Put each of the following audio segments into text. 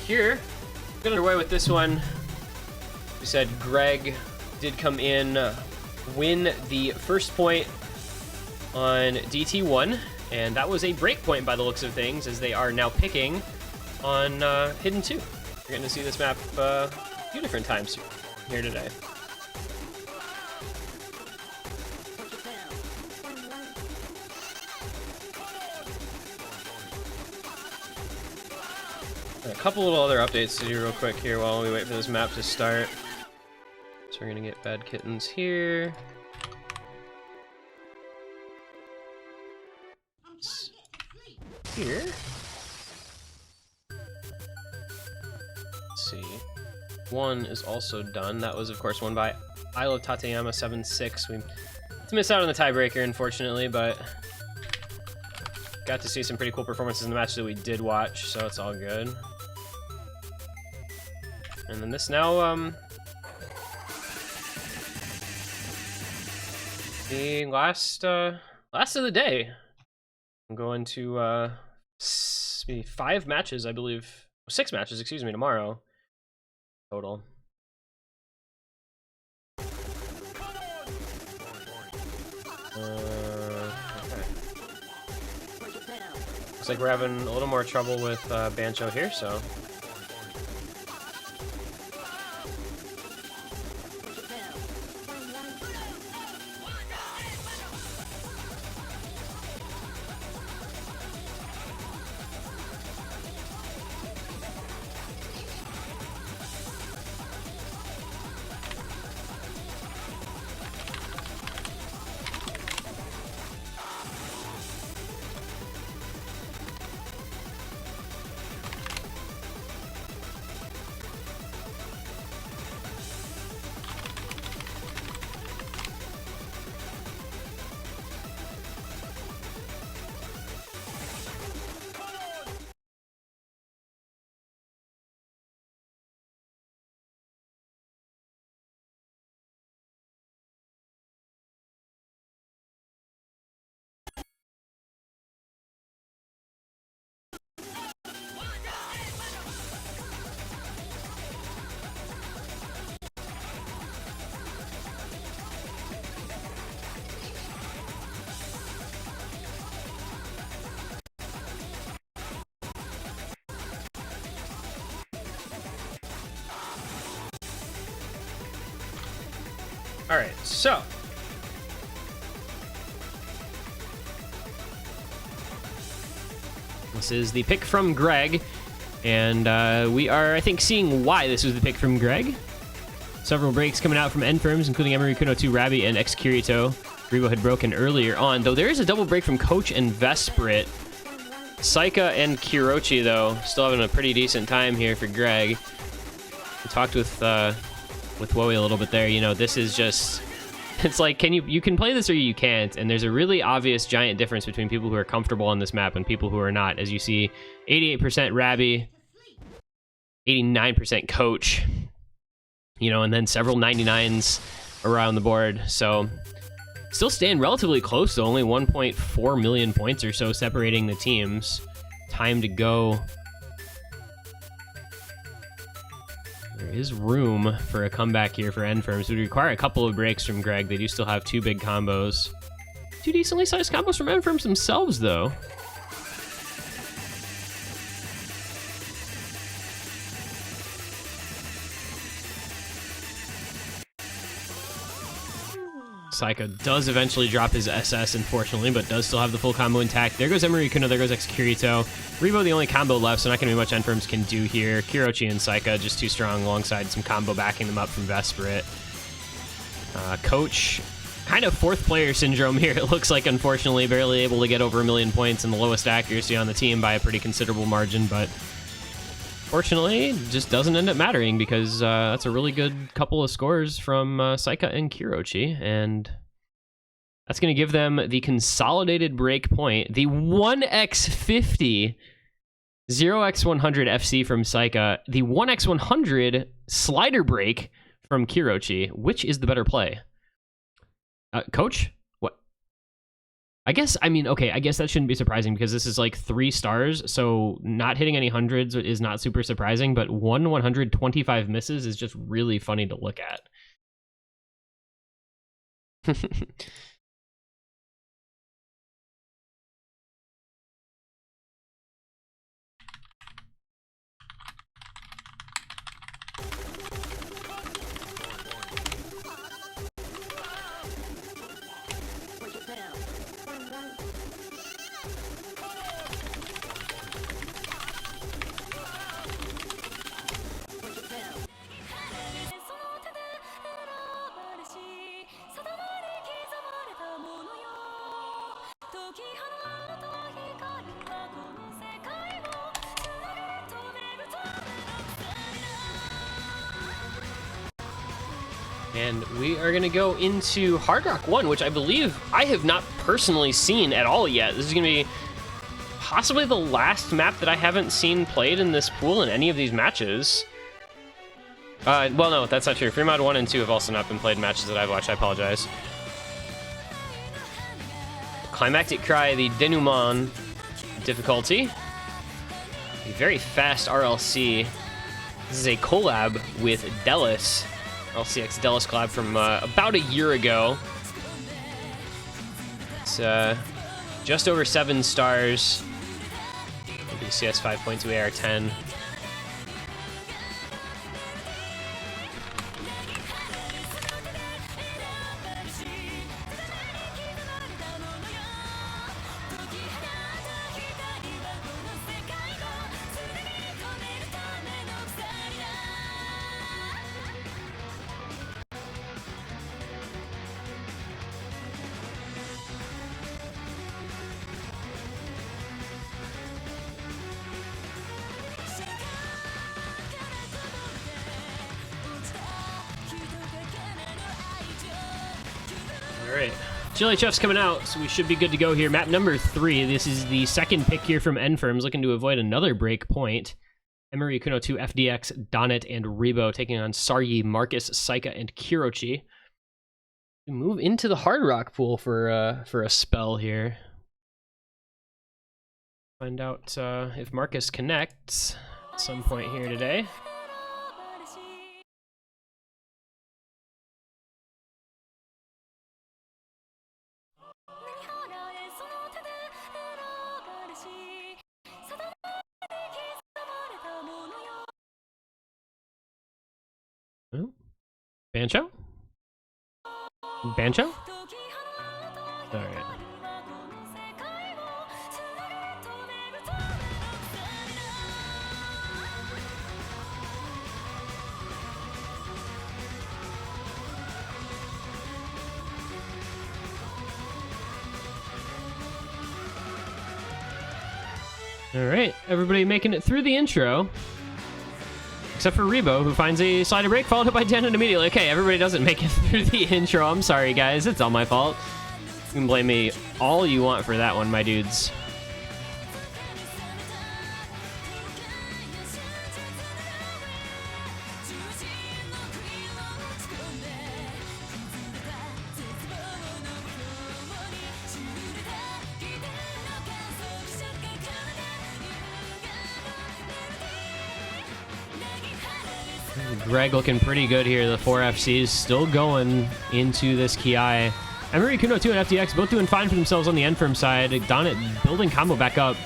Here, get underway with this one. We said Greg did come in, win the first point on DT1, and that was a break point by the looks of things, as they are now picking on Hidden 2. We're getting to see this map a few different times here today. A couple little other updates to do real quick here while we wait for this map to start. So we're gonna get Bad Kittens here. Here. Let's see. One is also done. That was, of course, won by I Love Tateyama 7-6. We missed out on the tiebreaker, unfortunately, but got to see some pretty cool performances in the match that we did watch, so it's all good. And then this now, the last of the day. I'm going to be 5 matches, I believe. 6 matches, excuse me, tomorrow. Total. Okay. Looks like we're having a little more trouble with Bancho here, so. All right, so this is the pick from Greg, and we are, I think, seeing why this was the pick from Greg. Several breaks coming out from enferms, including Emery Kuno 2, Rabi, and X Kirito. Rebo had broken earlier on, though there is a double break from Coach and Vesprit. Saika and Kirochi, though, still having a pretty decent time here for Greg. We talked with Wowie a little bit there. You know, this is just, it's like, you can play this or you can't, and there's a really obvious giant difference between people who are comfortable on this map and people who are not. As you see, 88% Rabi, 89% Coach, you know, and then several 99s around the board. So still staying relatively close to only 1.4 million points or so separating the teams. Time to go. There is room for a comeback here for enferms. It would require a couple of breaks from Greg. They do still have 2 big combos. 2 decently sized combos from enferms themselves, though. Saika does eventually drop his SS, unfortunately, but does still have the full combo intact. There goes Emery Kuno, there goes X Kirito. Rebo the only combo left, so not going to be much enferms can do here. Kirochi and Saika just too strong alongside some combo backing them up from Vesprit. Coach, kind of 4th player syndrome here, it looks like, unfortunately. Barely able to get over 1 million points and the lowest accuracy on the team by a pretty considerable margin, but fortunately, it just doesn't end up mattering because that's a really good couple of scores from Saika and Kirochi, and that's going to give them the consolidated break point, the 1x50 0x100 FC from Saika, the 1x100 slider break from Kirochi. Which is the better play? Coach? I guess, I mean, okay, I guess that shouldn't be surprising because this is like 3 stars, so not hitting any hundreds is not super surprising, but 125 misses is just really funny to look at. And we are going to go into Hard Rock 1, which I believe I have not personally seen at all yet. This is going to be possibly the last map that I haven't seen played in this pool in any of these matches. Well, no, that's not true. Fremont 1 and 2 have also not been played in matches that I've watched. I apologize. Climactic Cry, the denouement difficulty. A very fast RLC. This is a collab with Delis. LCX Delis collab from about a year ago. It's just over 7 stars. BCS 5.2 AR 10. Alright, Chili Chef's coming out, so we should be good to go here. Map number 3, this is the second pick here from enferms, looking to avoid another break point. Emery, Kuno 2, FDX, Donnet, and Rebo taking on Saryi, Marcus, Saika, and Kirochi. We move into the Hard Rock pool for a spell here. Find out if Marcus connects at some point here today. Oh. Bancho? Bancho? Alright. Alright, everybody making it through the intro. Except for Rebo, who finds a slider break, followed up by Janet immediately. Okay, everybody doesn't make it through the intro. I'm sorry, guys. It's all my fault. You can blame me all you want for that one, my dudes. Greg looking pretty good here. The 4 FCs still going into this Ki. Emery, Kuno 2, and FDX both doing fine for themselves on the enferm side. Donnet building combo back up.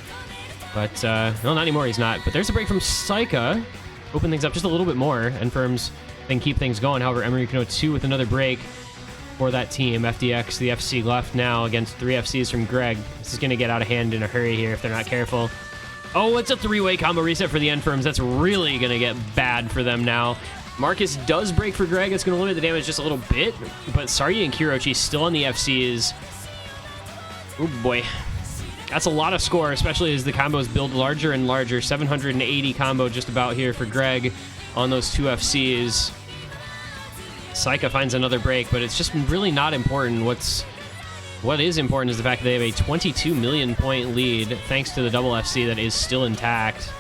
But, no, not anymore. He's not. But there's a break from Saika. Open things up just a little bit more. Enferms then keep things going. However, Emery, Kuno 2 with another break for that team. FDX, the FC left now against 3 FCs from Greg. This is going to get out of hand in a hurry here if they're not careful. Oh, it's a 3-way combo reset for the enferms. That's really going to get bad for them now. Marcus does break for Greg. It's going to limit the damage just a little bit. But Saryi and Kirochi still on the FCs. Oh, boy. That's a lot of score, especially as the combos build larger and larger. 780 combo just about here for Greg on those 2 FCs. Saika finds another break, but it's just really not important. What is important is the fact that they have a 22 million point lead thanks to the double FC that is still intact.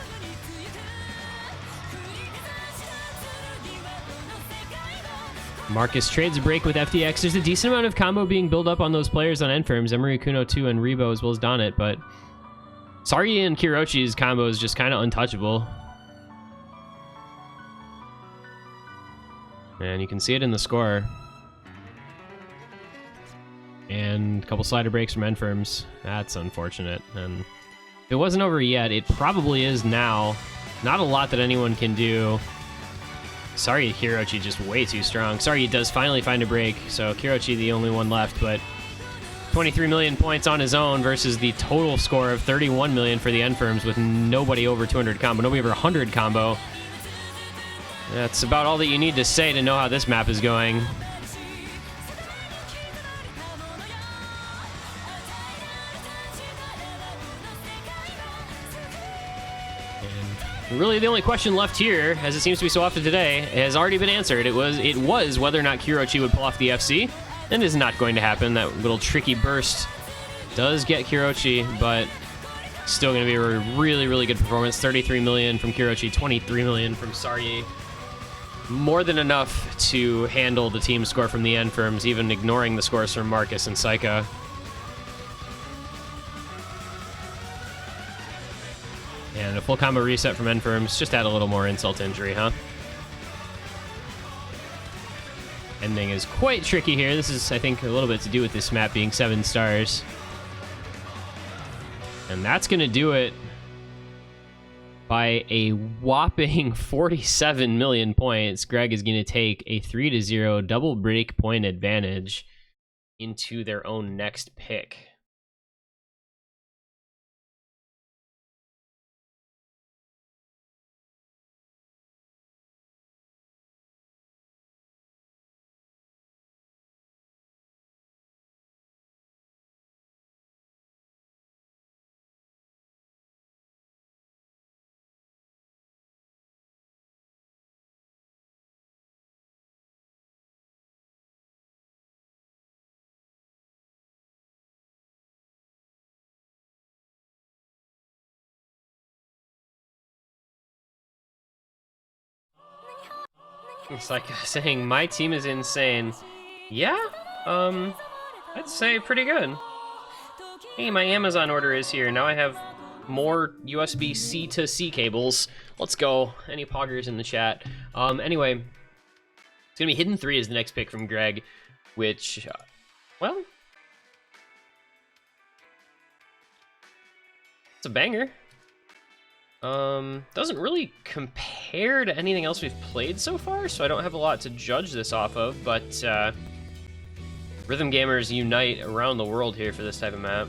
Marcus trades a break with FTX. There's a decent amount of combo being built up on those players on enferms, Emery, Kuno 2, and Rebo, as well as Donnet, but Sargi and Kirochi's combo is just kind of untouchable. And you can see it in the score. And a couple slider breaks from enferms. That's unfortunate. And if it wasn't over yet, it probably is now. Not a lot that anyone can do. Sorry, Kirochi just way too strong. Sorry, he does finally find a break, so Kirochi the only one left, but 23 million points on his own versus the total score of 31 million for the enferms with nobody over 200 combo, nobody over 100 combo. That's about all that you need to say to know how this map is going. Really, the only question left here, as it seems to be so often today, has already been answered. It was whether or not Kirochi would pull off the FC, and is not going to happen. That little tricky burst does get Kirochi, but still going to be a really, really good performance. 33 million from Kirochi, 23 million from Sargi. More than enough to handle the team score from the enferms, even ignoring the scores from Marcus and Saika. And a full combo reset from enferms. Just add a little more insult to injury, huh? Ending is quite tricky here. This is, I think, a little bit to do with this map being 7 stars. And that's going to do it by a whopping 47 million points. Greg is going to take a 3-0 double break point advantage into their own next pick. It's like saying, my team is insane. Yeah, I'd say pretty good. Hey, my Amazon order is here. Now I have more USB-C to C cables. Let's go. Any poggers in the chat? Anyway, it's gonna be Hidden 3 as the next pick from Greg, which, well, it's a banger. Doesn't really compare to anything else we've played so far, so I don't have a lot to judge this off of, but rhythm gamers unite around the world here for this type of map.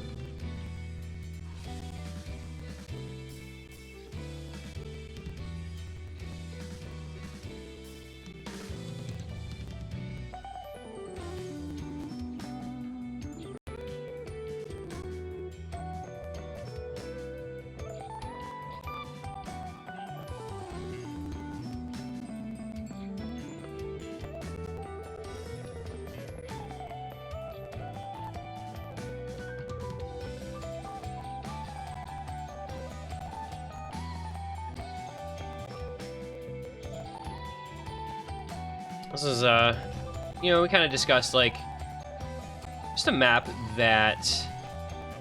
This is, you know, we kind of discussed, like, just a map that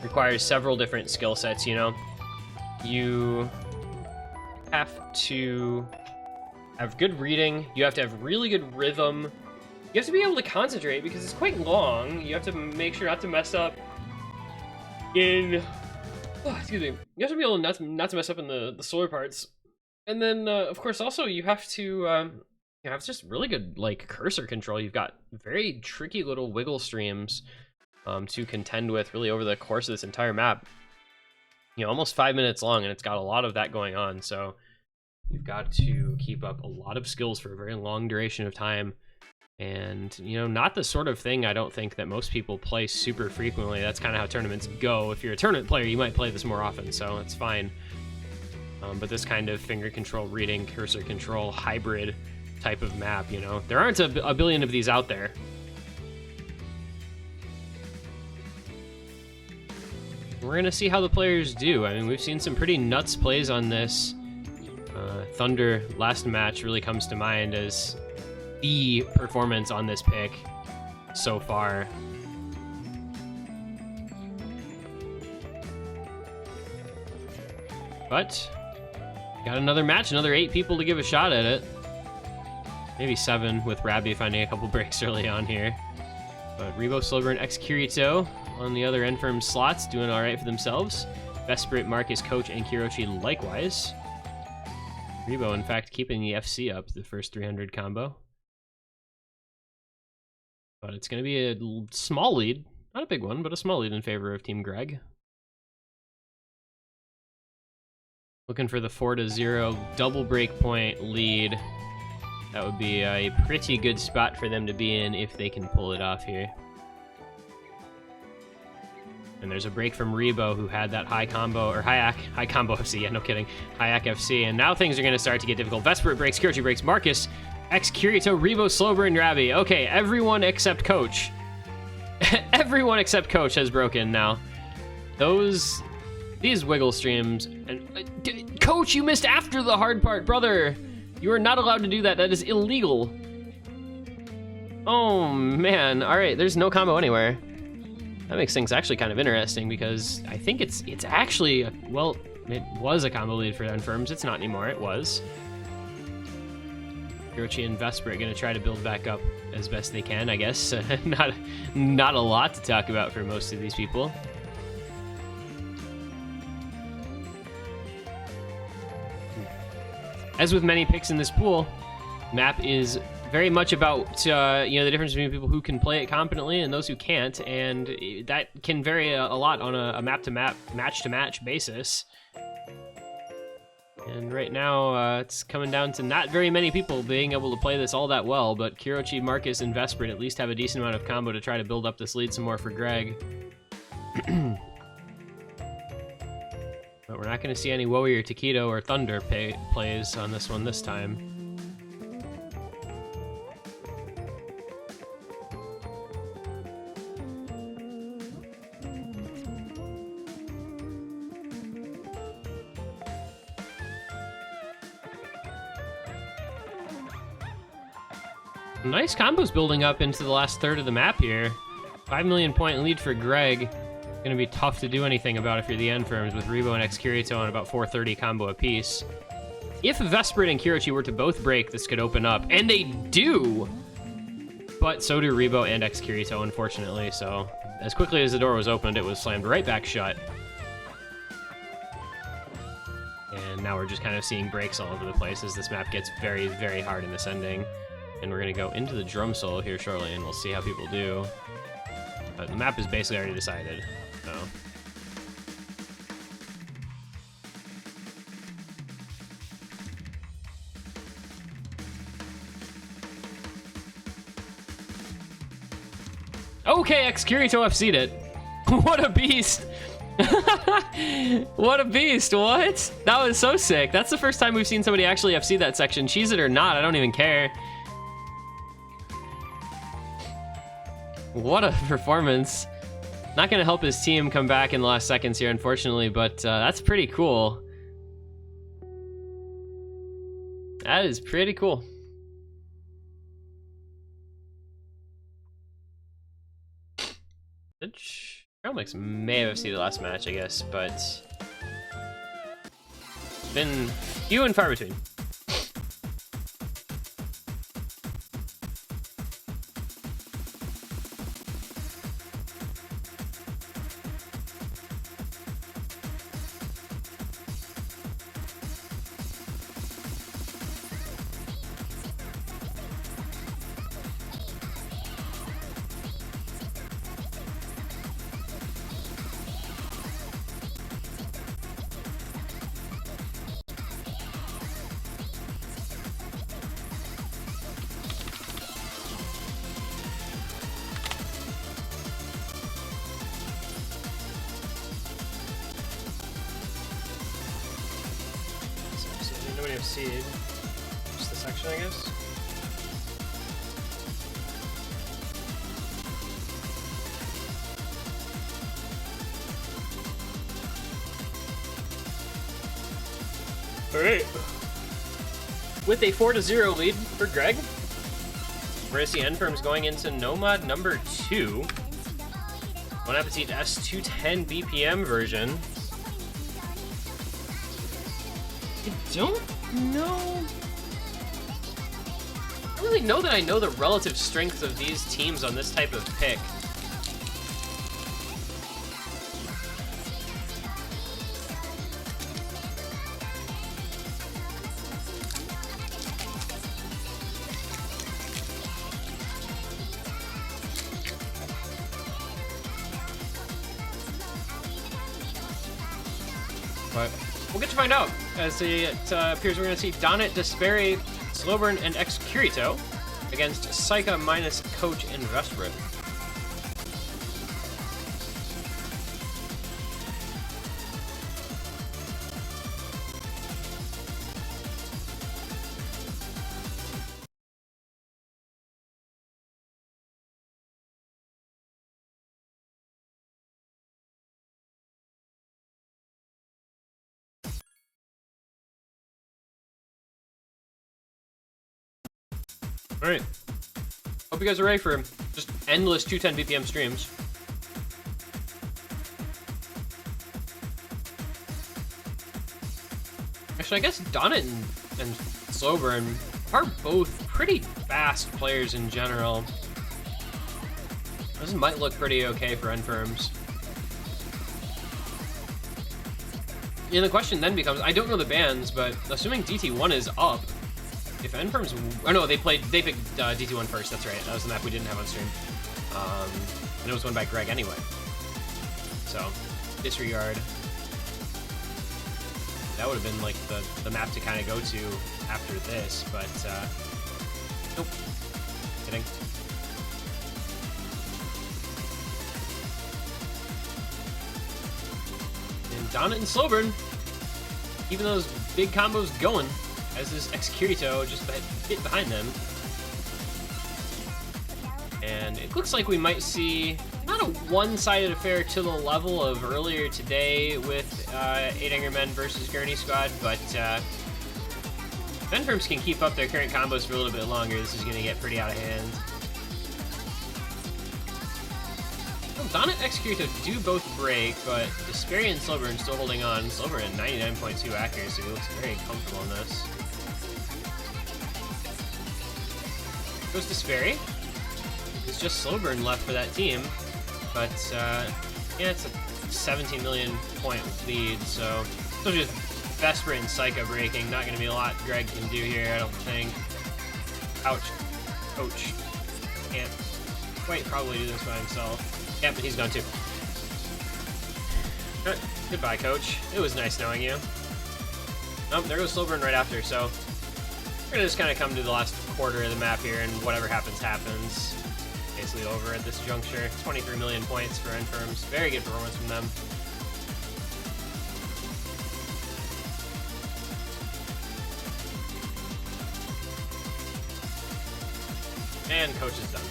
requires several different skill sets, you know? You have to have good reading, you have to have really good rhythm, you have to be able to concentrate because it's quite long, you have to make sure not to mess up in, excuse me, you have to be able not to mess up in the solar parts, and then, of course, also, you have to, you have just really good, like, cursor control. You've got very tricky little wiggle streams to contend with really over the course of this entire map. You know, almost 5 minutes long, and it's got a lot of that going on, so you've got to keep up a lot of skills for a very long duration of time. And, you know, not the sort of thing I don't think that most people play super frequently. That's kind of how tournaments go. If you're a tournament player, you might play this more often, so it's fine. But this kind of finger control, reading, cursor control, hybrid type of map, you know, there aren't a billion of these out there. We're gonna see how the players do. I mean, we've seen some pretty nuts plays on this. Thunder last match really comes to mind as the performance on this pick so far. But got another match, another 8 people to give a shot at it. Maybe 7 with Rabbi finding a couple breaks early on here. But Rebo, Silver, and X-Kirito on the other Enfirm slots doing all right for themselves. Vesperit, Marcus, Coach, and Kiroshi likewise. Rebo, in fact, keeping the FC up the first 300 combo. But it's going to be a small lead. Not a big one, but a small lead in favor of Team Greg. Looking for the 4-0 double break point lead. That would be a pretty good spot for them to be in if they can pull it off here. And there's a break from Rebo, who had that high combo, or high combo FC, yeah, no kidding, high FC, and now things are going to start to get difficult. Vesper breaks, Kiroshi breaks, Marcus, X-Kirito, Rebo, Slober, and Rabbi. Okay, everyone except Coach. Everyone except Coach has broken now. These wiggle streams, and Coach, you missed after the hard part, brother. You are not allowed to do that. That is illegal. Oh man. All right, there's no combo anywhere. That makes things actually kind of interesting because I think it's actually well, it was a combo lead for Enfirms. It's not anymore. It was. Kiroshi and Vesper are going to try to build back up as best they can, I guess. Not a lot to talk about for most of these people. As with many picks in this pool, map is very much about the difference between people who can play it competently and those who can't, and that can vary a lot on a map-to-map, match-to-match basis. And right now, it's coming down to not very many people being able to play this all that well, but Kiroshi, Marcus, and Vesperit at least have a decent amount of combo to try to build up this lead some more for Greg. But we're not going to see any Wowie or Taquito or Thunder plays on this one this time. Nice combos building up into the last third of the map here. 5 million point lead for Greg. Going to be tough to do anything about if you're the Enfirms with Rebo and X-Kirito on about 430 combo apiece. If Vesperit and Kiroshi were to both break, this could open up, and they do! But so do Rebo and X-Kirito, unfortunately, so as quickly as the door was opened, it was slammed right back shut. And now we're just kind of seeing breaks all over the place as this map gets very, very hard in ascending. And we're going to go into the drum solo here shortly, and we'll see how people do. But the map is basically already decided, so. Okay, X-Kirito FC'd it. What a beast. What a beast, what? That was so sick. That's the first time we've seen somebody actually FC that section. Cheese it or not, I don't even care. What a performance. Not going to help his team come back in the last seconds here, unfortunately, but that's pretty cool. That is pretty cool. Trailmix may have seen the last match, I guess, but it's been few and far between. Nobody have seed. Just the section, I guess. All right. With a 4-0 lead for Greg. We're gonna see enferms going into Nomad number 2. Bon Appetit S210 BPM version. I don't know. I don't really know that I know the relative strength of these teams on this type of pick. But we'll get to find out, as it appears we're going to see Donnet, Desperi, Slowburn, and Excurito against Saika minus Coach and Vesperit. All right. Hope you guys are ready for just endless 210 BPM streams. Actually, I guess Donnet and Slowburn are both pretty fast players in general. This might look pretty okay for enferms. And the question then becomes, I don't know the bans, but assuming DT1 is up, if enferms, oh no, they picked DT1 first. That's right. That was the map we didn't have on stream, and it was won by Greg anyway. So disregard. That would have been like the map to kind of go to after this, but nope. Kidding. And Donnet and Slowburn, even those big combos going. As this Excurito just a bit behind them. And it looks like we might see not a one-sided affair to the level of earlier today with 8 Angry Men versus Gurney Squad, but if enferms can keep up their current combos for a little bit longer, this is going to get pretty out of hand. Well, Donnet and Excurito do both break, but Desperi and Slowburn still holding on. Slowburn at 99.2 accuracy, he looks very comfortable in this. Goes to Sperry. It's just Slowburn left for that team, but yeah, it's a 17 million point lead, so just Vesperit and Saika breaking. Not going to be a lot Greg can do here, I don't think. Ouch. Coach. Can't quite probably do this by himself. Yeah, but he's gone too. Goodbye, Coach. It was nice knowing you. Oh, there goes Slowburn right after, so we're gonna just kind of come to the last quarter of the map here, and whatever happens, happens. Basically over at this juncture. 23 million points for enferms. Very good performance from them. And Coach is done.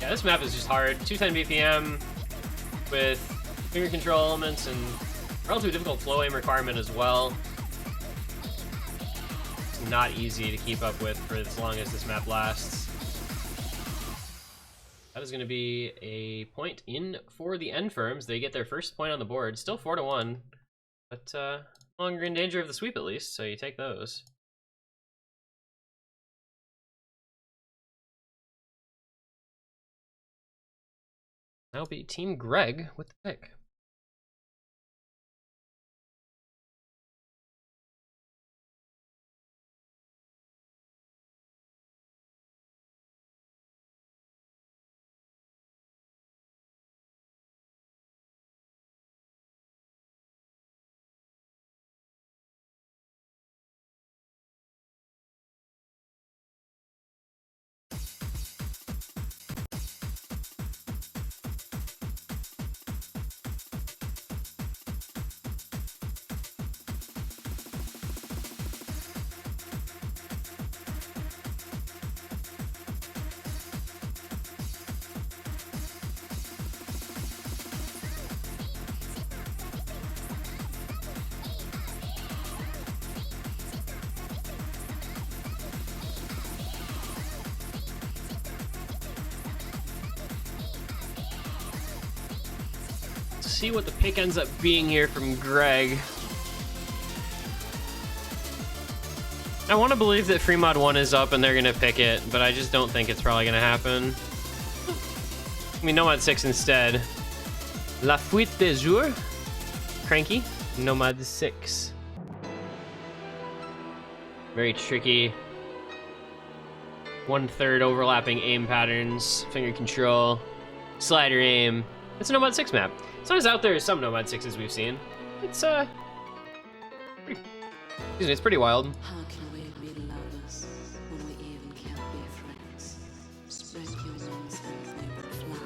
Yeah, this map is just hard. 210 BPM with finger control elements and relatively difficult flow aim requirement as well. It's not easy to keep up with for as long as this map lasts. That is going to be a point in for the enferms. They get their first point on the board. Still 4-1, but no longer in danger of the sweep at least, so you take those. That'll be Team Greg with the pick. Let's see what the pick ends up being here from Greg. I want to believe that Free Mod 1 is up and they're going to pick it, but I just don't think it's probably going to happen. I mean, Nomad 6 instead. La Fuite des Jours. Cranky. Nomad 6. Very tricky. 1/3 overlapping aim patterns. Finger control. Slider aim. It's a Nomad 6 map. It's not as out there as some Nomad 6s we've seen. It's, it's pretty wild. How can we be lovers when we even can't be friends? Spread your wings and they will fly.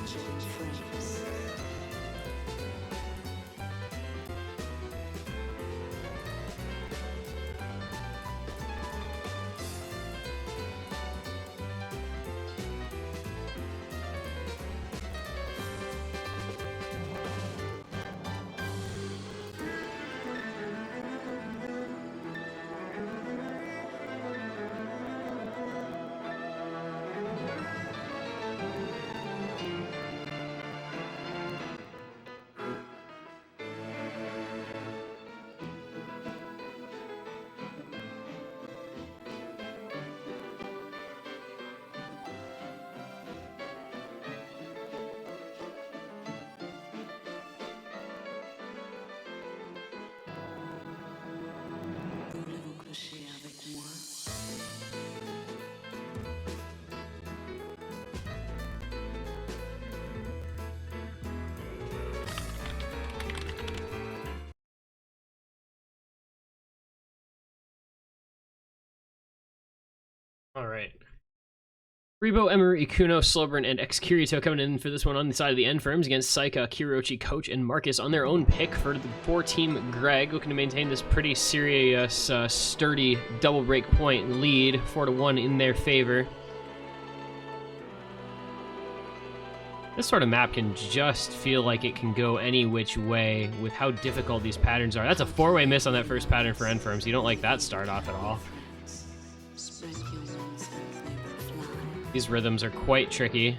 Catching frames. Voulez-vous clocher avec moi? All right. Rebo, Emery, Ikuno, Slowburn, and X-Kirito coming in for this one on the side of the enferms against Saika, Kirochi, Coach, and Marcus on their own pick for the 4-team Greg, looking to maintain this pretty serious, sturdy double break point lead, 4-1 in their favor. This sort of map can just feel like it can go any which way with how difficult these patterns are. That's a 4-way miss on that first pattern for enferms. You don't like that start off at all. Spread your wings and they will fly. These rhythms are quite tricky,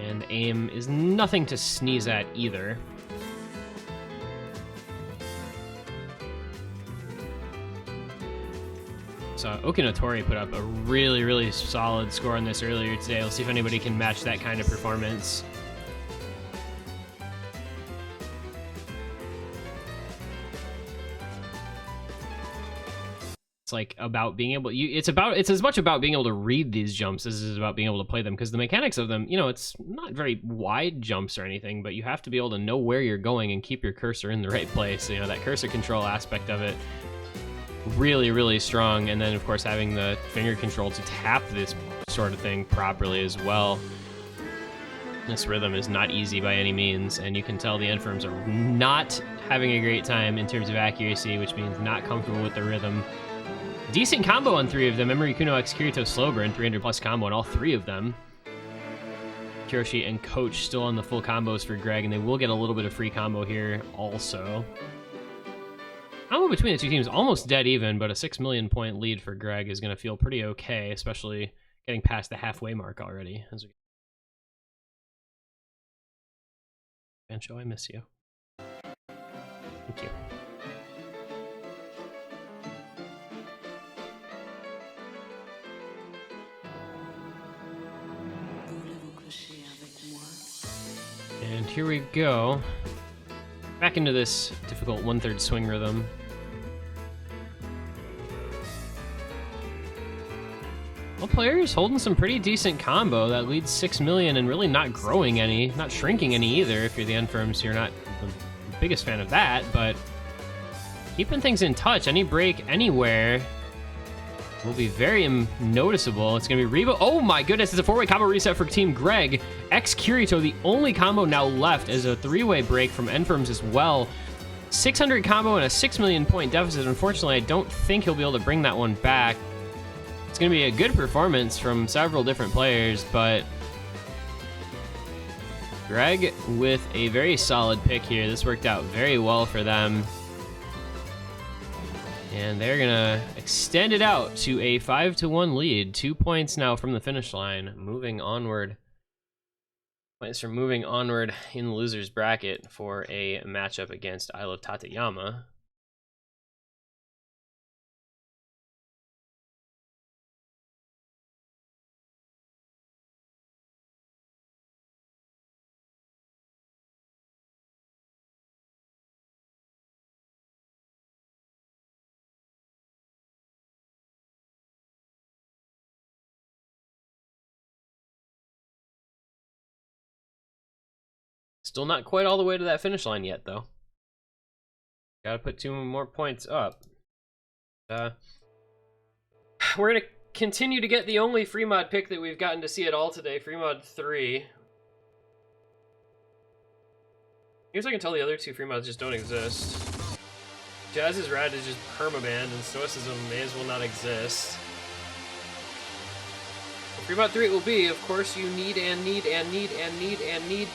and aim is nothing to sneeze at either. So Okinotori put up a really, really solid score on this earlier today. We'll see if anybody can match that kind of performance. It's like about being able, it's as much about being able to read these jumps as it is about being able to play them, because the mechanics of them, you know, it's not very wide jumps or anything, but you have to be able to know where you're going and keep your cursor in the right place. You know, that cursor control aspect of it, really, really strong. And then of course having the finger control to tap this sort of thing properly as well. This rhythm is not easy by any means, and you can tell the enferms are not having a great time in terms of accuracy, which means not comfortable with the rhythm. Decent combo on 3 of them. Emery, Kuno, X, Kirito, Slowburn, 300 plus combo on all 3 of them. Kiroshi and Coach still on the full combos for Greg, and they will get a little bit of free combo here also. Combo between the two teams almost dead even, but a 6 million point lead for Greg is going to feel pretty okay, especially getting past the halfway mark already. Bancho, I miss you. Thank you. And here we go. Back into this difficult 1/3 swing rhythm. All players holding some pretty decent combo that leads 6 million and really not growing any, not shrinking any either. If you're the enferms, you're not the biggest fan of that, but keeping things in touch. Any break anywhere will be very noticeable. It's going to be Rebo. Oh my goodness, it's a 4-way combo reset for Team Greg. X Kirito, the only combo now left, is a 3-way break from enferms as well. 600 combo and a 6 million point deficit. Unfortunately, I don't think he'll be able to bring that one back. It's going to be a good performance from several different players, but Greg with a very solid pick here. This worked out very well for them. And they're gonna extend it out to a 5-1 lead. 2 points now from the finish line. Moving onward. Points from moving onward in the loser's bracket for a matchup against Isle of Tateyama. Still not quite all the way to that finish line yet, though. Gotta put 2 more points up. We're gonna continue to get the only free mod pick that we've gotten to see at all today, free mod 3. Here's I can tell the other 2 free mods just don't exist. Jazz's Rad is just permabanned, and Stoicism may as well not exist. Free mod 3 it will be. Of course, you need and need and need and need and need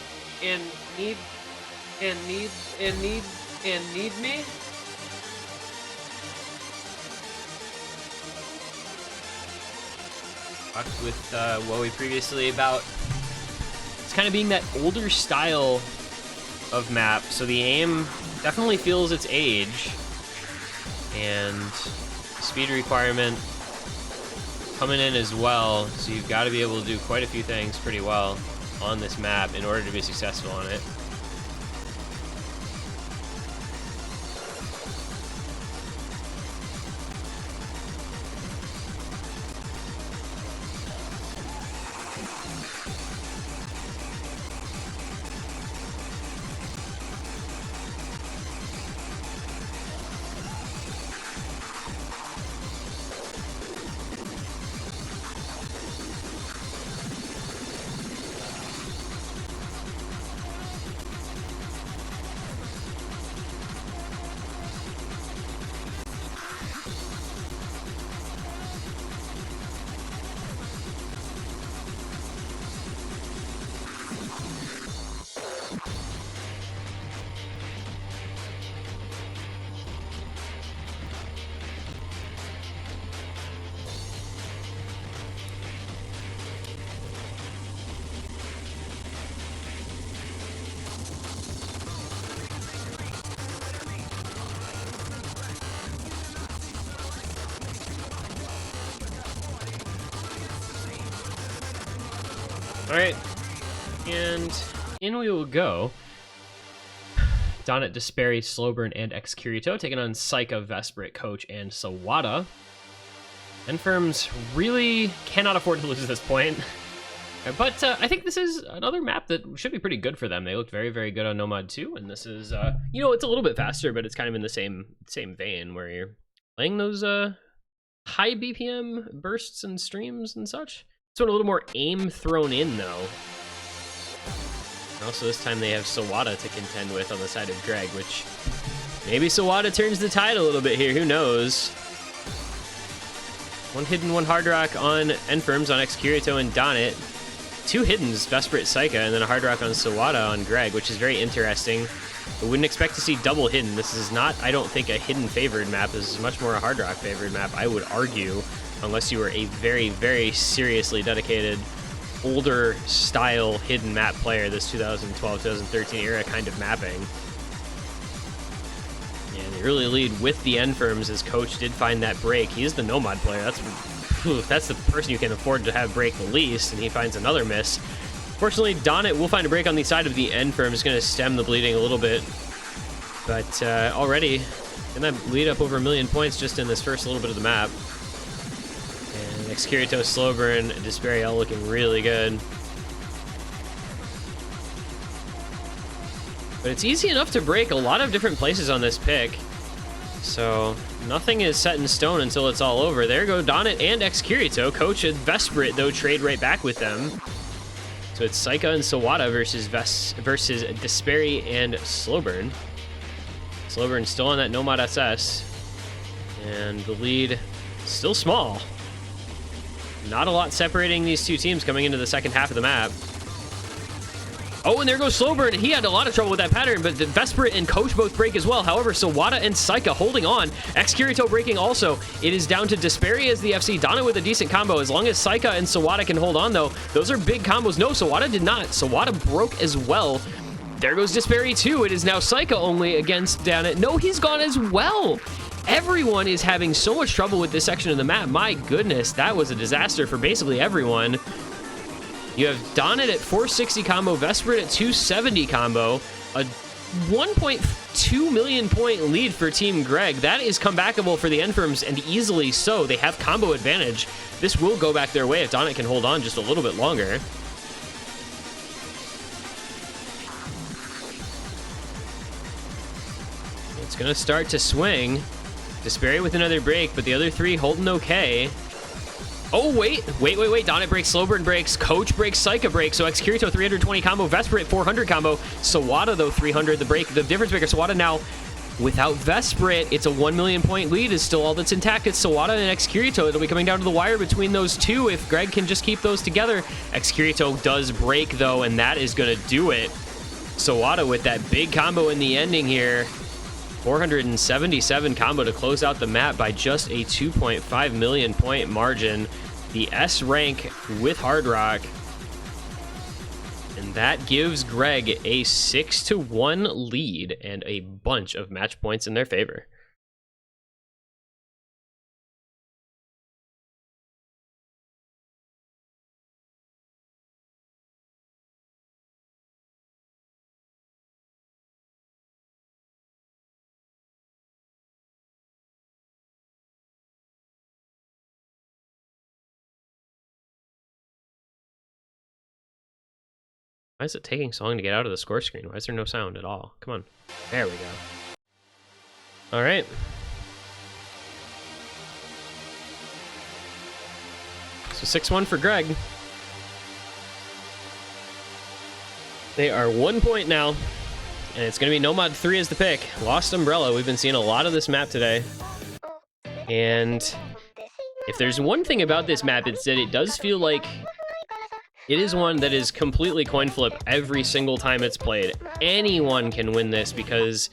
and need and need and need and need me. Talked with Wowie previously about it's kind of being that older style of map, so the aim definitely feels its age, and speed requirement coming in as well, so you've got to be able to do quite a few things pretty well on this map in order to be successful on it. Alright, and in we will go. Donut, Desperi, Slowburn, and X-Kirito taking on Saika, Vesprit, Coach, and Sawada. Enferms really cannot afford to lose at this point. But I think this is another map that should be pretty good for them. They looked very, very good on Nomad 2, and this is, you know, it's a little bit faster, but it's kind of in the same vein where you're playing those high BPM bursts and streams and such. This one a little more aim thrown in, though. And also this time they have Sawada to contend with on the side of Greg, which maybe Sawada turns the tide a little bit here, who knows. One hidden, one hard rock on Enferms on X-Kirito and Donut. 2 hiddens, Vesprit, Saika, and then a hard rock on Sawada on Greg, which is very interesting. I wouldn't expect to see double hidden. This is not, I don't think, a hidden favored map. This is much more a hard rock favored map, I would argue, unless you were a very, very seriously dedicated, older style hidden map player, this 2012-2013 era kind of mapping. And they really lead with the Enferms as Coach did find that break. He is the Nomad player. That's the person you can afford to have break the least, and he finds another miss. Fortunately, Donut will find a break on the side of the Enferm. Is going to stem the bleeding a little bit. But already, going to lead up over 1 million points just in this first little bit of the map. And X-Kirito, Slowburn, Desperi all looking really good. But it's easy enough to break a lot of different places on this pick. So nothing is set in stone until it's all over. There go Donut and X-Kirito. Coach and Vesprit, though, trade right back with them. So it's Saika and Sawada versus Desperi and Slowburn. Slowburn still on that Nomad SS. And the lead still small. Not a lot separating these two teams coming into the second half of the map. Oh, and there goes Slowburn. He had a lot of trouble with that pattern, but Vesprit and Coach both break as well. However, Sawada and Saika holding on. Excurito breaking also. It is down to Desperi as the FC. Donna with a decent combo. As long as Saika and Sawada can hold on, though, those are big combos. No, Sawada did not. Sawada broke as well. There goes Desperi too. It is now Saika only against Donna. No, he's gone as well. Everyone is having so much trouble with this section of the map. My goodness, that was a disaster for basically everyone. You have Donnet at 460 combo, Vesprit at 270 combo, a 1.2 million point lead for Team Greg. That is comebackable for the Enferms, and easily so. They have combo advantage. This will go back their way if Donnet can hold on just a little bit longer. It's going to start to swing. Desperi with another break, but the other three holding okay. Oh, wait. Donnet breaks, Slowburn breaks, Coach breaks, Saika breaks. So Excurito 320 combo, Vesprit 400 combo. Sawada, though, 300. The difference maker, Sawada now without Vesprit. It's a 1 million point lead is still all that's intact. It's Sawada and Excurito. It'll be coming down to the wire between those two if Greg can just keep those together. Excurito does break, though, and that is going to do it. Sawada with that big combo in the ending here. 477 combo to close out the map by just a 2.5 million point margin. The S rank with Hard Rock. And that gives Greg a 6-1 lead and a bunch of match points in their favor. Why is it taking so long to get out of the score screen? Why is there no sound at all? Come on. There we go. All right. So 6-1 for Greg. They are 1 point now, and it's going to be Nomad 3 as the pick. Lost Umbrella. We've been seeing a lot of this map today. And if there's one thing about this map, it's that it does feel like it is one that is completely coin flip every single time it's played. Anyone can win this because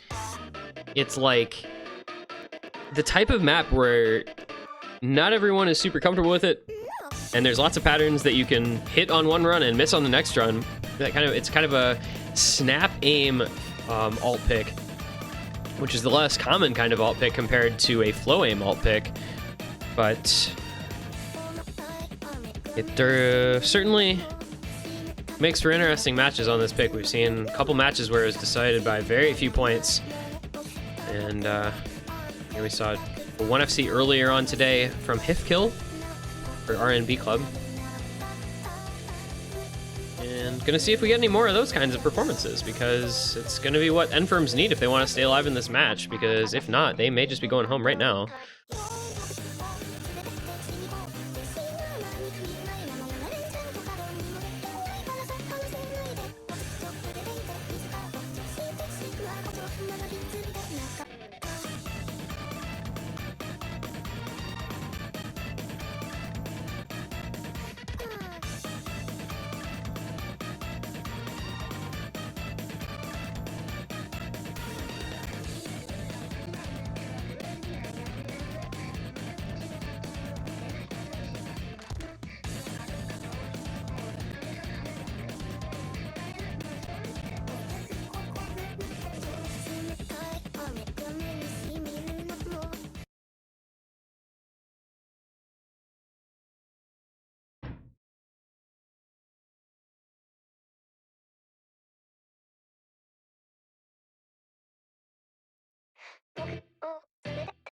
it's like the type of map where not everyone is super comfortable with it, and there's lots of patterns that you can hit on one run and miss on the next run. It's kind of a snap aim alt pick, which is the less common kind of alt pick compared to a flow aim alt pick, but it certainly makes for interesting matches on this pick. We've seen a couple matches where it was decided by very few points. And we saw 1FC earlier on today from Hifkill for RNB Club. And gonna see if we get any more of those kinds of performances, because it's gonna be what Enferms need if they want to stay alive in this match, because if not, they may just be going home right now.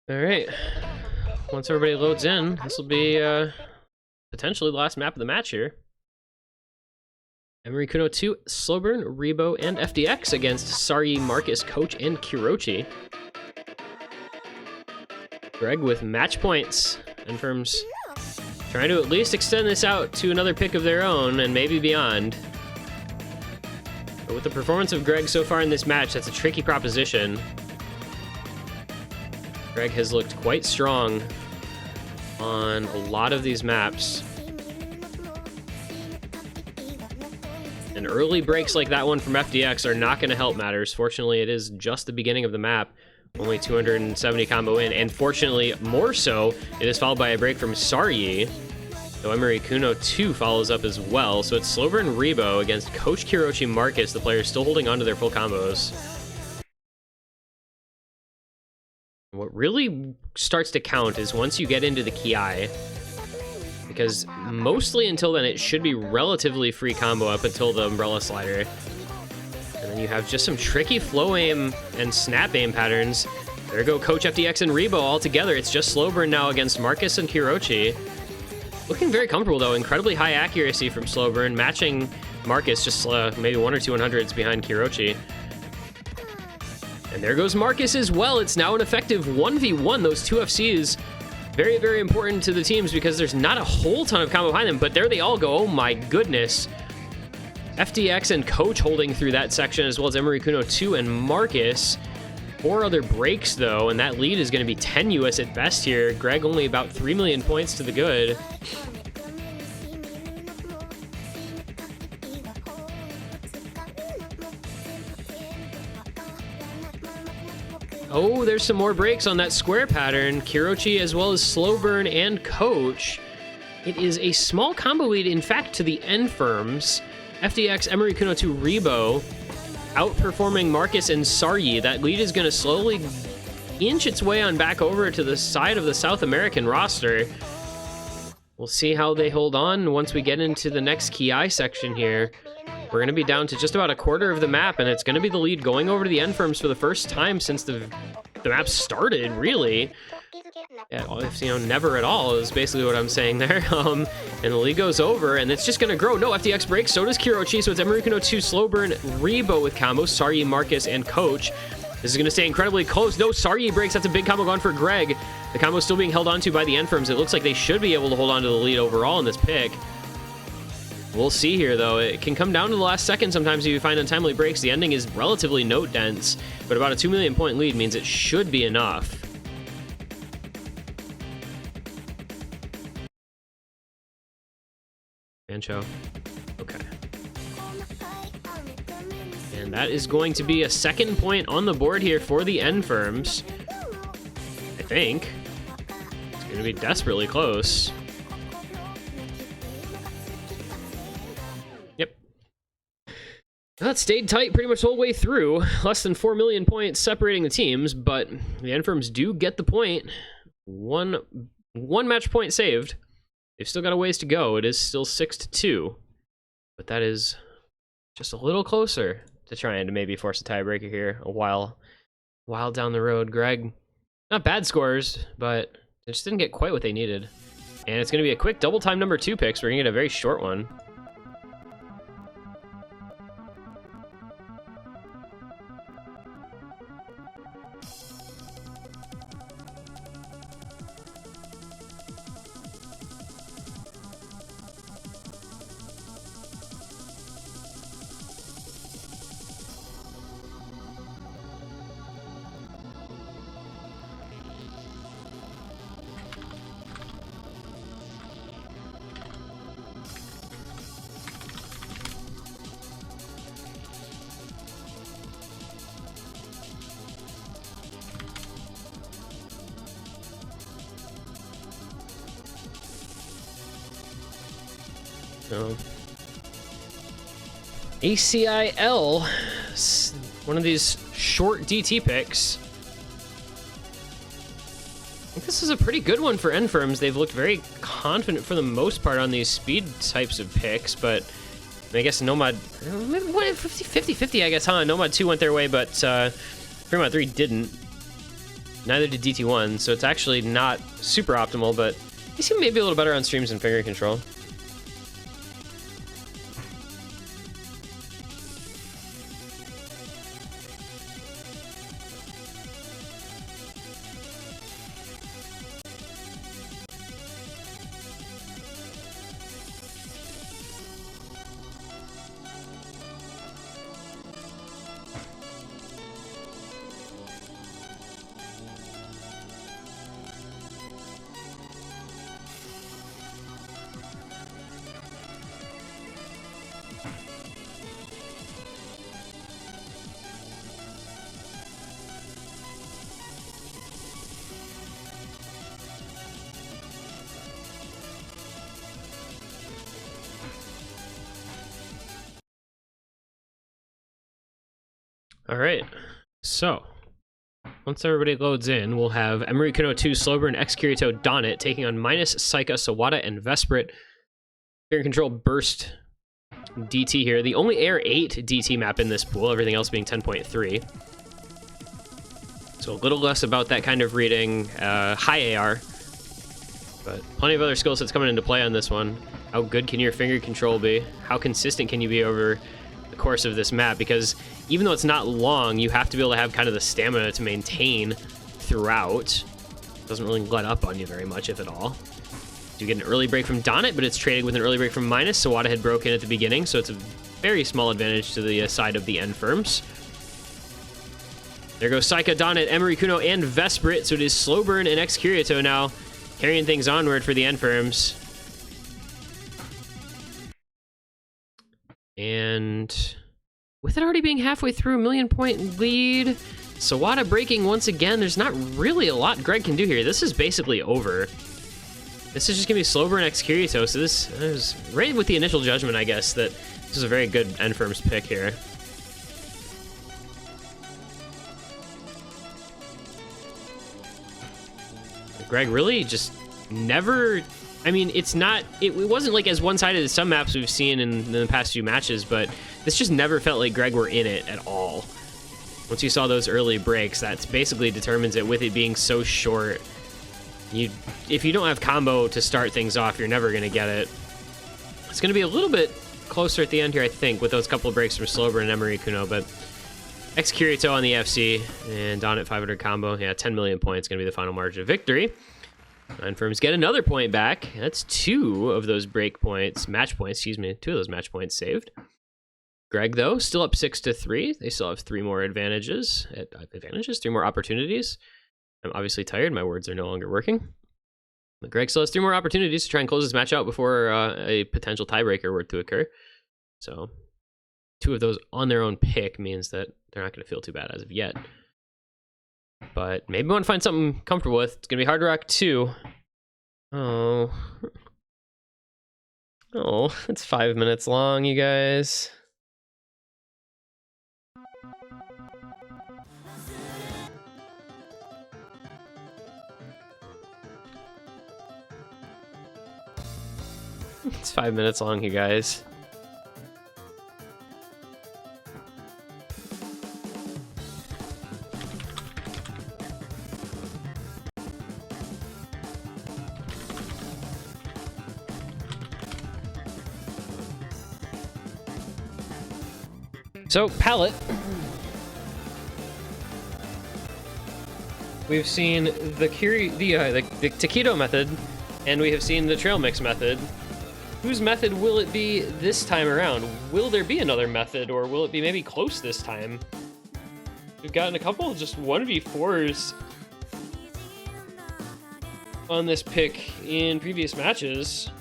All right, once everybody loads in, this will be potentially the last map of the match here. Emery Kuno 2, Slowburn, Rebo, and FDX against Sari, Marcus, Coach, and Kirochi. Greg with match points. Enferms trying to at least extend this out to another pick of their own and maybe beyond. But with the performance of Greg so far in this match, that's a tricky proposition. Greg has looked quite strong on a lot of these maps. And early breaks like that one from FDX are not going to help matters. Fortunately, it is just the beginning of the map. Only 270 combo in, and fortunately, more so, it is followed by a break from Saryi. So Emery Kuno 2 follows up as well. So it's Slowburn Rebo against Coach Kirochi Marcus. The players still holding on to their full combos. What really starts to count is once you get into the Ki, because mostly until then it should be relatively free combo up until the Umbrella Slider. And then you have just some tricky flow aim and snap aim patterns. There go Coach FDX and Rebo all together. It's just Slowburn now against Marcus and Kirochi. Looking very comfortable though, incredibly high accuracy from Slowburn, matching Marcus just maybe 1 or 2 100s behind Kirochi. And there goes Marcus as well. It's now an effective 1v1. Those two FCs, very, very important to the teams because there's not a whole ton of combo behind them, but there they all go. Oh my goodness. FDX and Coach holding through that section, as well as Emery Kuno 2 and Marcus. 4 other breaks though, and that lead is going to be tenuous at best here. Greg only about 3 million points to the good. Oh, there's some more breaks on that square pattern. Kirochi as well as Slowburn and Coach. It is a small combo lead, in fact, to the enferms. FDX, Emery Kuno 2, Rebo outperforming Marcus and Saryi. That lead is going to slowly inch its way on back over to the side of the South American roster. We'll see how they hold on once we get into the next Ki section here. We're going to be down to just about a quarter of the map, and it's going to be the lead going over to the enferms for the first time since the map started, really. Yeah, if, you know, never at all is basically what I'm saying there. And the lead goes over, and it's just going to grow. No, FDX breaks, so does Kirochi, so it's Emery Kuno 2, Slowburn, Rebo with combos, Saryi, Marcus, and Coach. This is going to stay incredibly close. No, Saryi breaks. That's a big combo gone for Greg. The combo is still being held onto by the enferms. It looks like they should be able to hold on to the lead overall in this pick. We'll see here, though. It can come down to the last second sometimes if you find untimely breaks. The ending is relatively note-dense, but about a 2 million point lead means it should be enough. Mancho. Okay. And that is going to be a second point on the board here for the enferms. I think. It's going to be desperately close. That stayed tight pretty much the whole way through. Less than 4 million points separating the teams, but the enferms do get the point. One match point saved. They've still got a ways to go. It is still 6-2, but that is just a little closer to trying to maybe force a tiebreaker here a while down the road. Greg, not bad scores, but they just didn't get quite what they needed. And it's going to be a quick double time number 2 picks. We're going to get a very short one. ACIL, one of these short DT picks. I think this is a pretty good one for enferms. They've looked very confident for the most part on these speed types of picks, but I guess Nomad, 50-50, I guess, huh? Nomad 2 went their way, but Fremont 3 didn't. Neither did DT1, so it's actually not super optimal, but they seem maybe a little better on streams and finger control. All right, so once everybody loads in, we'll have Emery Kuno 2, Slowburn, X-Kirito, Donnet taking on minus Saika, Sawada, and Vesprit. Fear and Control Burst DT here. The only Air 8 DT map in this pool, everything else being 10.3. So a little less about that kind of reading. High AR, but plenty of other skill sets coming into play on this one. How good can your finger control be? How consistent can you be over the course of this map? Because even though it's not long, you have to be able to have kind of the stamina to maintain throughout. It doesn't really let up on you very much, if at all. You get an early break from Donnet, but it's traded with an early break from minus. Sawada had broken at the beginning, so it's a very small advantage to the side of the enferms. There goes Saika, Donnet, Emery Kuno, and Vesprit. So it is Slowburn and X-Kirito now carrying things onward for the enferms. And with it already being halfway through, 1,000,000-point lead, Sawada breaking once again. There's not really a lot Greg can do here. This is basically over. This is just going to be Slowburn and X-Kirito. So this is right with the initial judgment, I guess, that this is a very good enferms pick here. Greg really just never... I mean, it's not... It wasn't like as one-sided as some maps we've seen in the past few matches, but this just never felt like Greg were in it at all. Once you saw those early breaks, that basically determines it. With it being so short, if you don't have combo to start things off, you're never going to get it. It's going to be a little bit closer at the end here, I think, with those couple of breaks from Slowburn and Emery Kuno, but X-Kirito on the FC and Donnet 500 combo. Yeah, 10 million points going to be the final margin of victory. Enferms get another point back. That's 2 of those break points, match points, excuse me, 2 of those match points saved. Greg, though, still up 6-3. They still have 3 more advantages. 3 more opportunities. I'm obviously tired. My words are no longer working. But Greg still has 3 more opportunities to try and close this match out before a potential tiebreaker were to occur. So 2 of those on their own pick means that they're not going to feel too bad as of yet. But maybe we want to find something comfortable with. It's going to be Hard Rock 2. Oh, it's 5 minutes long, you guys. It's 5 minutes long, you guys. So, palette. We've seen the taquito method, and we have seen the trail mix method. Whose method will it be this time around? Will there be another method, or will it be maybe close this time? We've gotten a couple of just 1v4s on this pick in previous matches.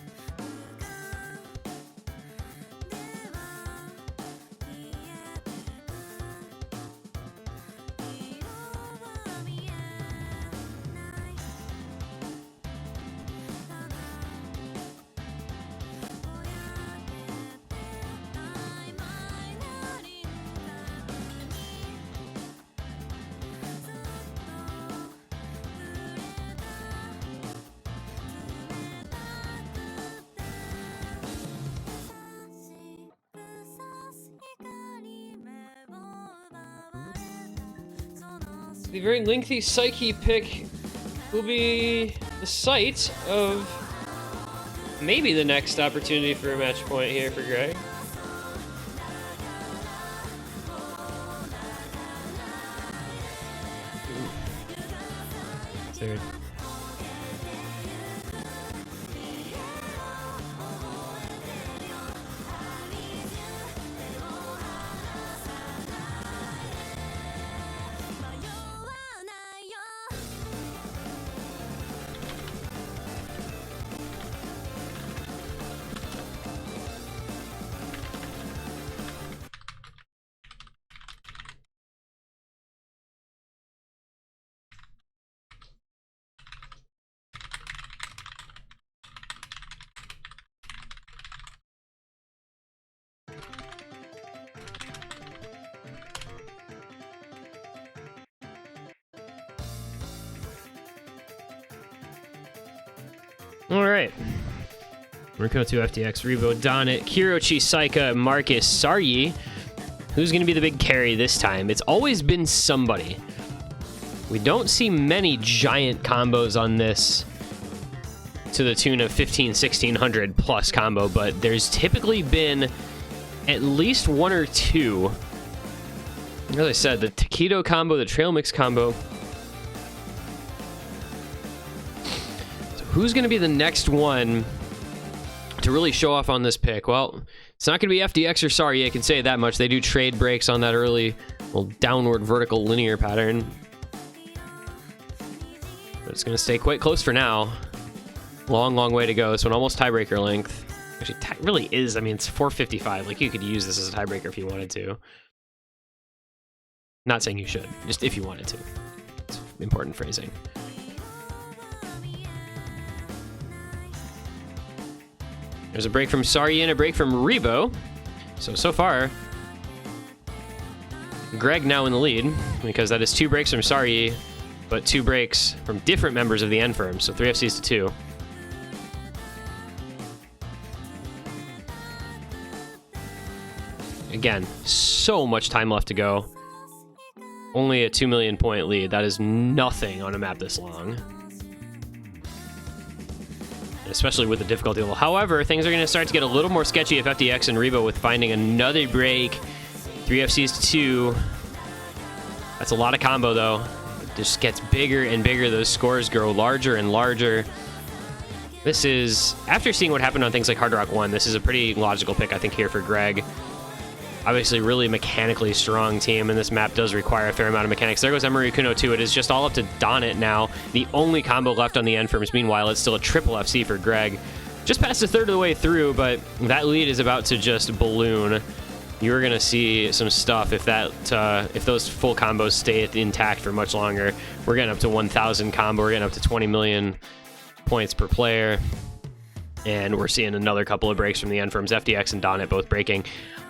The very lengthy Psyche pick will be the site of maybe the next opportunity for a match point here for Greg. Third. All right. Murakuno 2, FTX, Revo, Donnet, Kirochi, Saika, Marcus, Saryi. Who's going to be the big carry this time? It's always been somebody. We don't see many giant combos on this to the tune of 1600 plus combo, but there's typically been at least one or two. As I said, the Taquito combo, the Trail Mix combo. So who's going to be the next one to really show off on this pick? Well, it's not going to be FDX or Saryi, I can say that much. They do trade breaks on that early downward vertical linear pattern. But it's going to stay quite close for now. Long way to go. So an almost tiebreaker length. Actually, really is. I mean, it's 455. Like, you could use this as a tiebreaker if you wanted to. Not saying you should, just if you wanted to. It's important phrasing. There's a break from Saryi and a break from Rebo. So far, Greg now in the lead, because that is 2 breaks from Saryi, but 2 breaks from different members of the enferms. So 3 FCs to 2. Again, so much time left to go. Only a 2 million point lead. That is nothing on a map this long. Especially with the difficulty level. However, things are going to start to get a little more sketchy if FDX and Rebo with finding another break. 3 FCs to 2. That's a lot of combo, though. It just gets bigger and bigger. Those scores grow larger and larger. This is, after seeing what happened on things like Hard Rock 1, this is a pretty logical pick, I think, here for Greg. Obviously, really mechanically strong team, and this map does require a fair amount of mechanics. There goes Murakuno 2. It is just all up to Donnet now. The only combo left on the enferms. Meanwhile, it's still a triple FC for Greg. Just past a third of the way through, but that lead is about to just balloon. You're going to see some stuff if those full combos stay intact for much longer. We're getting up to 1,000 combo. We're getting up to 20 million points per player. And we're seeing another couple of breaks from the enferms. FDX and Donnet both breaking.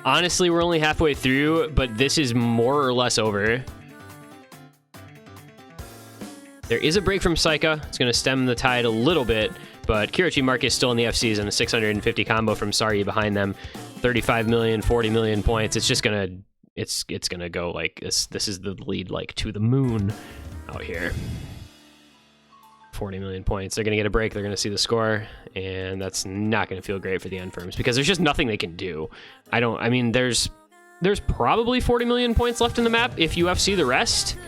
Honestly, we're only halfway through, but this is more or less over. There is a break from Saika. It's going to stem the tide a little bit, but Kirochi Marcus still in the FCs and a 650 combo from Saryi behind them. 35 million, 40 million points. It's just going to, it's going to go like this. This is the lead like to the moon out here. 40 million points. They're going to get a break. They're going to see the score, and that's not going to feel great for the enferms because there's just nothing they can do. I mean, there's probably 40 million points left in the map if you FC the rest,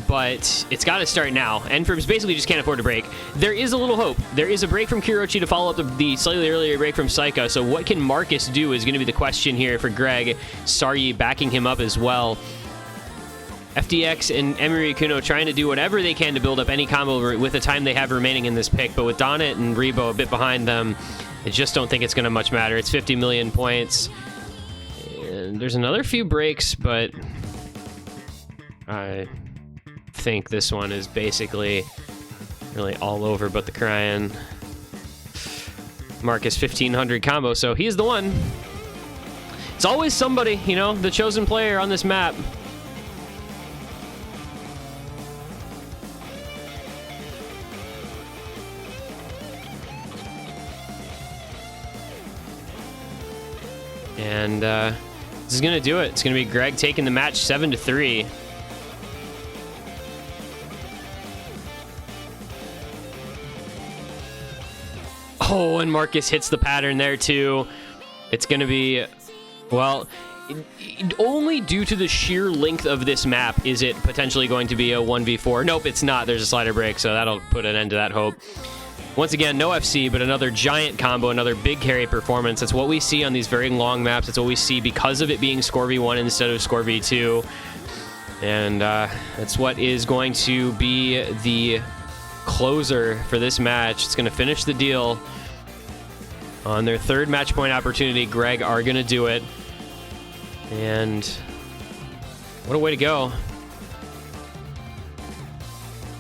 but it's got to start now. Enferms basically just can't afford to break. There is a little hope. There is a break from Kirochi to follow up the slightly earlier break from Saika, so what can Marcus do is going to be the question here for Greg. Saryi backing him up as well. FDX and Murakuno trying to do whatever they can to build up any combo with the time they have remaining in this pick, but with Donnet and Rebo a bit behind them, I just don't think it's going to much matter. It's 50 million points. And there's another few breaks, but I think this one is basically really all over but the crying. Marcus 1500 combo, so he's the one. It's always somebody, you know, the chosen player on this map. And this is going to do it. It's going to be Greg taking the match 7-3. Oh, and Marcus hits the pattern there too. It's going to be, well, only due to the sheer length of this map is it potentially going to be a 1v4. Nope, it's not. There's a slider break, so that'll put an end to that hope. Once again, no FC, but another giant combo, another big carry performance. That's what we see on these very long maps. That's what we see because of it being Score V1 instead of Score V2. And that's what is going to be the closer for this match. It's going to finish the deal. On their third match point opportunity, Greg are going to do it. And what a way to go.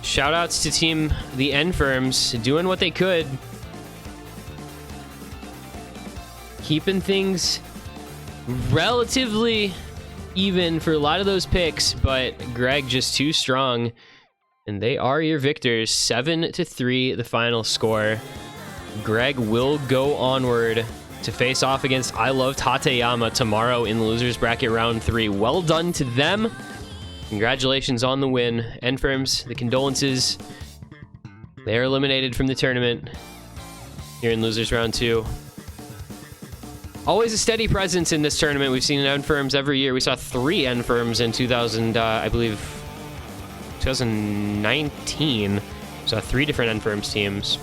Shoutouts to Team the Enferms doing what they could. Keeping things relatively even for a lot of those picks, but Greg just too strong And they are your victors. 7-3, the final score. Greg will go onward to face off against I Love Tateyama tomorrow in the losers bracket round 3. Well done to them. Congratulations on the win. Enferms, the condolences. They are eliminated from the tournament here in losers round 2. Always a steady presence in this tournament. We've seen Enferms every year. We saw 3 Enferms in 2019. Saw 3 different Enferms teams.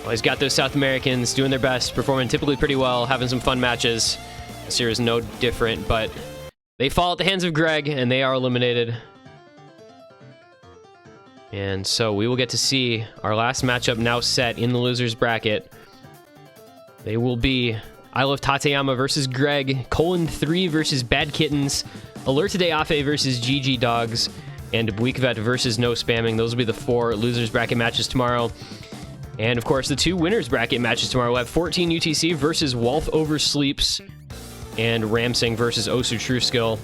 Always got those South Americans doing their best, performing typically pretty well, having some fun matches. This year is no different, but they fall at the hands of Greg, and they are eliminated. And so we will get to see our last matchup now set in the losers bracket. They will be I Love Tateyama versus Greg, Colon 3 versus Bad Kittens, Alert de Afe versus GG Dogs, and Buikvet versus No Spamming. Those will be the 4 losers bracket matches tomorrow. And of course, the 2 winners bracket matches tomorrow. We'll have 14 UTC versus Wolf Oversleeps and Ramsing versus Osu True Skill.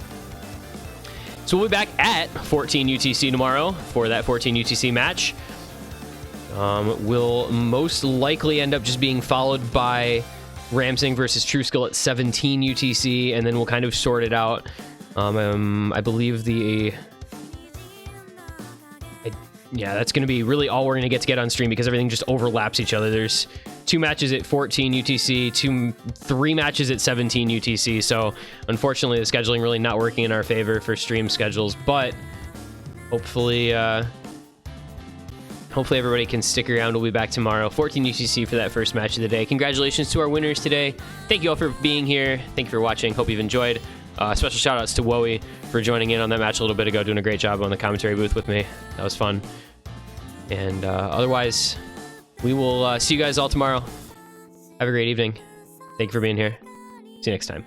So we'll be back at 14 UTC tomorrow for that 14 UTC match. Will most likely end up just being followed by Ramsing versus True Skill at 17 UTC, and then we'll kind of sort it out. I believe yeah, that's going to be really all we're going to get on stream because everything just overlaps each other. There's 2 matches at 14 UTC, 3 matches at 17 UTC. So unfortunately, the scheduling really not working in our favor for stream schedules, but hopefully everybody can stick around. We'll be back tomorrow, 14 UTC for that first match of the day. Congratulations to our winners today. Thank you all for being here. Thank you for watching. Hope you've enjoyed. Special shout outs to Woey for joining in on that match a little bit ago, doing a great job on the commentary booth with me. That was fun. And otherwise, we will see you guys all tomorrow. Have a great evening. Thank you for being here. See you next time.